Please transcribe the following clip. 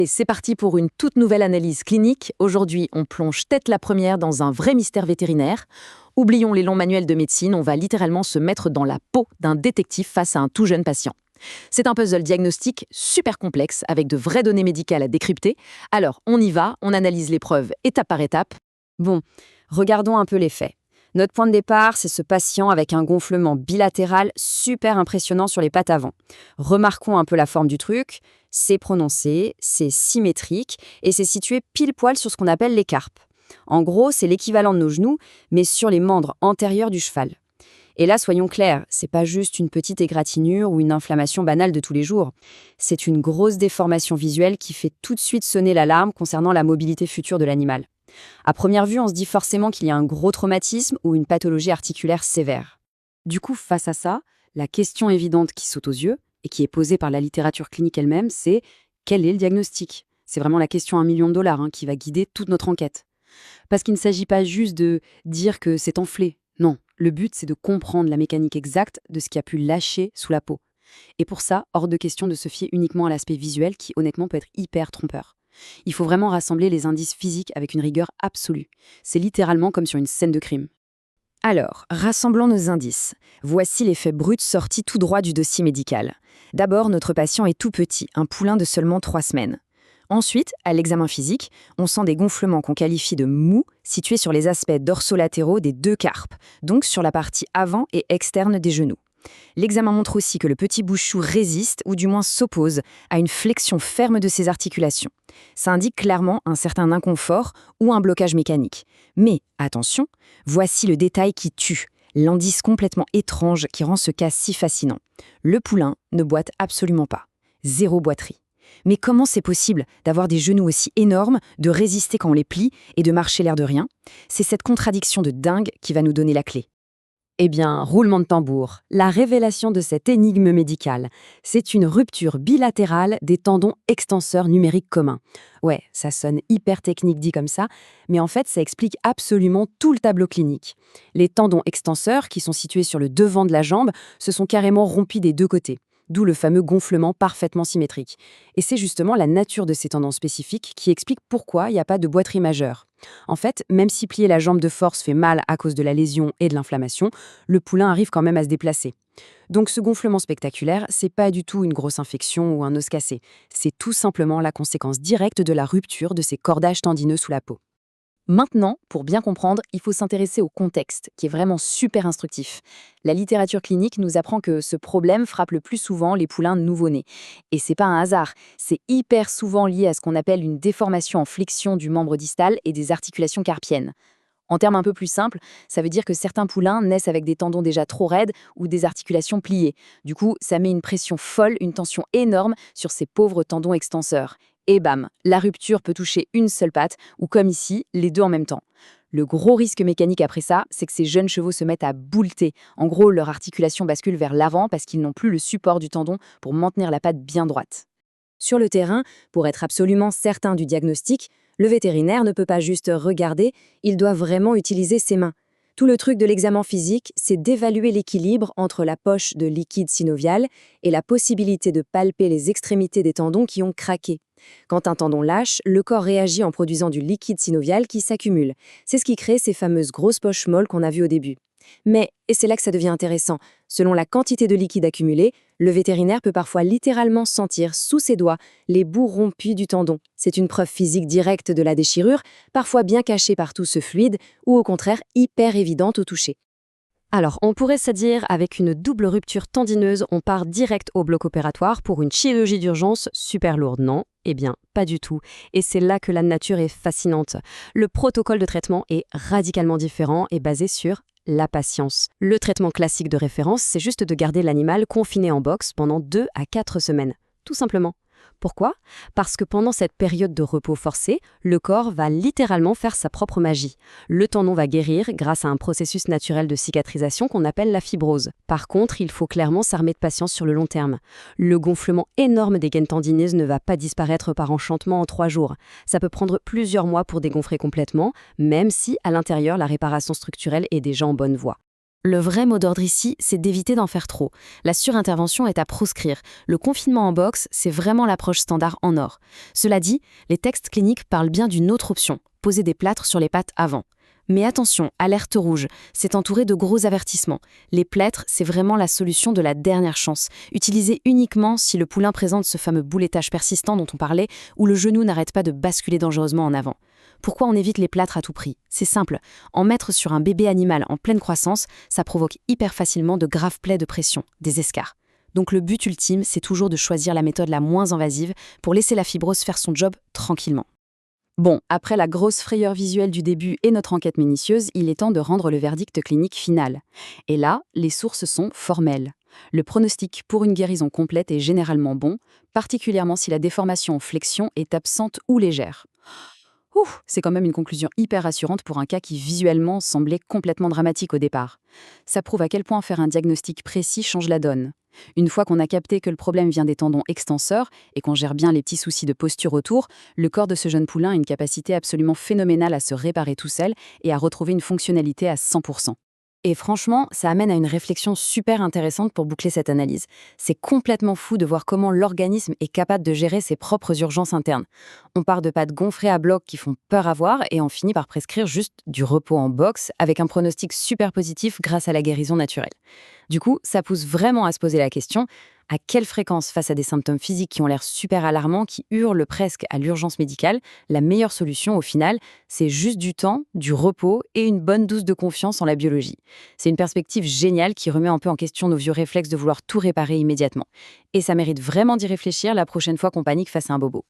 Et c'est parti pour une toute nouvelle analyse clinique. Aujourd'hui, on plonge tête la première dans un vrai mystère vétérinaire. Oublions les longs manuels de médecine, on va littéralement se mettre dans la peau d'un détective face à un tout jeune patient. C'est un puzzle diagnostique super complexe avec de vraies données médicales à décrypter. Alors, on y va, on analyse les preuves étape par étape. Bon, regardons un peu les faits. Notre point de départ, c'est ce patient avec un gonflement bilatéral super impressionnant sur les pattes avant. Remarquons un peu la forme du truc. C'est prononcé, c'est symétrique et c'est situé pile poil sur ce qu'on appelle les carpes. En gros, c'est l'équivalent de nos genoux, mais sur les membres antérieurs du cheval. Et là, soyons clairs, c'est pas juste une petite égratignure ou une inflammation banale de tous les jours. C'est une grosse déformation visuelle qui fait tout de suite sonner l'alarme concernant la mobilité future de l'animal. À première vue, on se dit forcément qu'il y a un gros traumatisme ou une pathologie articulaire sévère. Du coup, face à ça, la question évidente qui saute aux yeux et qui est posée par la littérature clinique elle-même, c'est quel est le diagnostic ? C'est vraiment la question à $1 million qui va guider toute notre enquête. Parce qu'il ne s'agit pas juste de dire que c'est enflé. Non, le but, c'est de comprendre la mécanique exacte de ce qui a pu lâcher sous la peau. Et pour ça, hors de question de se fier uniquement à l'aspect visuel qui, honnêtement, peut être hyper trompeur. Il faut vraiment rassembler les indices physiques avec une rigueur absolue. C'est littéralement comme sur une scène de crime. Alors, rassemblons nos indices. Voici les faits bruts sortis tout droit du dossier médical. D'abord, notre patient est tout petit, un poulain de seulement 3 semaines. Ensuite, à l'examen physique, on sent des gonflements qu'on qualifie de mous situés sur les aspects dorsolatéraux des 2 carpes, donc sur la partie avant et externe des genoux. L'examen montre aussi que le petit bouchou résiste, ou du moins s'oppose, à une flexion ferme de ses articulations. Ça indique clairement un certain inconfort ou un blocage mécanique. Mais attention, voici le détail qui tue, l'indice complètement étrange qui rend ce cas si fascinant. Le poulain ne boite absolument pas. Zéro boiterie. Mais comment c'est possible d'avoir des genoux aussi énormes, de résister quand on les plie et de marcher l'air de rien ? C'est cette contradiction de dingue qui va nous donner la clé. Eh bien, roulement de tambour, la révélation de cette énigme médicale, c'est une rupture bilatérale des tendons extenseurs numériques communs. Ouais, ça sonne hyper technique dit comme ça, mais en fait, ça explique absolument tout le tableau clinique. Les tendons extenseurs, qui sont situés sur le devant de la jambe, se sont carrément rompus des 2 côtés. D'où le fameux gonflement parfaitement symétrique. Et c'est justement la nature de ces tendons spécifiques qui explique pourquoi il n'y a pas de boiterie majeure. En fait, même si plier la jambe de force fait mal à cause de la lésion et de l'inflammation, le poulain arrive quand même à se déplacer. Donc ce gonflement spectaculaire, c'est pas du tout une grosse infection ou un os cassé. C'est tout simplement la conséquence directe de la rupture de ces cordages tendineux sous la peau. Maintenant, pour bien comprendre, il faut s'intéresser au contexte, qui est vraiment super instructif. La littérature clinique nous apprend que ce problème frappe le plus souvent les poulains nouveau-nés. Et c'est pas un hasard, c'est hyper souvent lié à ce qu'on appelle une déformation en flexion du membre distal et des articulations carpiennes. En termes un peu plus simples, ça veut dire que certains poulains naissent avec des tendons déjà trop raides ou des articulations pliées. Du coup, ça met une pression folle, une tension énorme sur ces pauvres tendons extenseurs. Et bam, la rupture peut toucher une seule patte, ou comme ici, les 2 en même temps. Le gros risque mécanique après ça, c'est que ces jeunes chevaux se mettent à boulter. En gros, leur articulation bascule vers l'avant parce qu'ils n'ont plus le support du tendon pour maintenir la patte bien droite. Sur le terrain, pour être absolument certain du diagnostic, le vétérinaire ne peut pas juste regarder, il doit vraiment utiliser ses mains. Tout le truc de l'examen physique, c'est d'évaluer l'équilibre entre la poche de liquide synovial et la possibilité de palper les extrémités des tendons qui ont craqué. Quand un tendon lâche, le corps réagit en produisant du liquide synovial qui s'accumule. C'est ce qui crée ces fameuses grosses poches molles qu'on a vues au début. Mais, et c'est là que ça devient intéressant, selon la quantité de liquide accumulé, le vétérinaire peut parfois littéralement sentir sous ses doigts les bouts rompus du tendon. C'est une preuve physique directe de la déchirure, parfois bien cachée par tout ce fluide, ou au contraire hyper évidente au toucher. Alors, on pourrait se dire, avec une double rupture tendineuse, on part direct au bloc opératoire pour une chirurgie d'urgence super lourde, non ? Eh bien, pas du tout. Et c'est là que la nature est fascinante. Le protocole de traitement est radicalement différent et basé sur la patience. Le traitement classique de référence, c'est juste de garder l'animal confiné en box pendant 2 à 4 semaines. Tout simplement. Pourquoi ? Parce que pendant cette période de repos forcé, le corps va littéralement faire sa propre magie. Le tendon va guérir grâce à un processus naturel de cicatrisation qu'on appelle la fibrose. Par contre, il faut clairement s'armer de patience sur le long terme. Le gonflement énorme des gaines tendineuses ne va pas disparaître par enchantement en 3 jours. Ça peut prendre plusieurs mois pour dégonfler complètement, même si, à l'intérieur, la réparation structurelle est déjà en bonne voie. Le vrai mot d'ordre ici, c'est d'éviter d'en faire trop. La surintervention est à proscrire. Le confinement en box, c'est vraiment l'approche standard en or. Cela dit, les textes cliniques parlent bien d'une autre option, poser des plâtres sur les pattes avant. Mais attention, alerte rouge, c'est entouré de gros avertissements. Les plâtres, c'est vraiment la solution de la dernière chance, utilisée uniquement si le poulain présente ce fameux boulettage persistant dont on parlait, ou le genou n'arrête pas de basculer dangereusement en avant. Pourquoi on évite les plâtres à tout prix? C'est simple, en mettre sur un bébé animal en pleine croissance, ça provoque hyper facilement de graves plaies de pression, des escarres. Donc le but ultime, c'est toujours de choisir la méthode la moins invasive pour laisser la fibrose faire son job tranquillement. Bon, après la grosse frayeur visuelle du début et notre enquête minutieuse, il est temps de rendre le verdict clinique final. Et là, les sources sont formelles. Le pronostic pour une guérison complète est généralement bon, particulièrement si la déformation en flexion est absente ou légère. C'est quand même une conclusion hyper rassurante pour un cas qui visuellement semblait complètement dramatique au départ. Ça prouve à quel point faire un diagnostic précis change la donne. Une fois qu'on a capté que le problème vient des tendons extenseurs et qu'on gère bien les petits soucis de posture autour, le corps de ce jeune poulain a une capacité absolument phénoménale à se réparer tout seul et à retrouver une fonctionnalité à 100%. Et franchement, ça amène à une réflexion super intéressante pour boucler cette analyse. C'est complètement fou de voir comment l'organisme est capable de gérer ses propres urgences internes. On part de pattes gonflées à bloc qui font peur à voir et on finit par prescrire juste du repos en box avec un pronostic super positif grâce à la guérison naturelle. Du coup, ça pousse vraiment à se poser la question, à quelle fréquence, face à des symptômes physiques qui ont l'air super alarmants, qui hurlent presque à l'urgence médicale, la meilleure solution au final, c'est juste du temps, du repos et une bonne dose de confiance en la biologie. C'est une perspective géniale qui remet un peu en question nos vieux réflexes de vouloir tout réparer immédiatement. Et ça mérite vraiment d'y réfléchir la prochaine fois qu'on panique face à un bobo.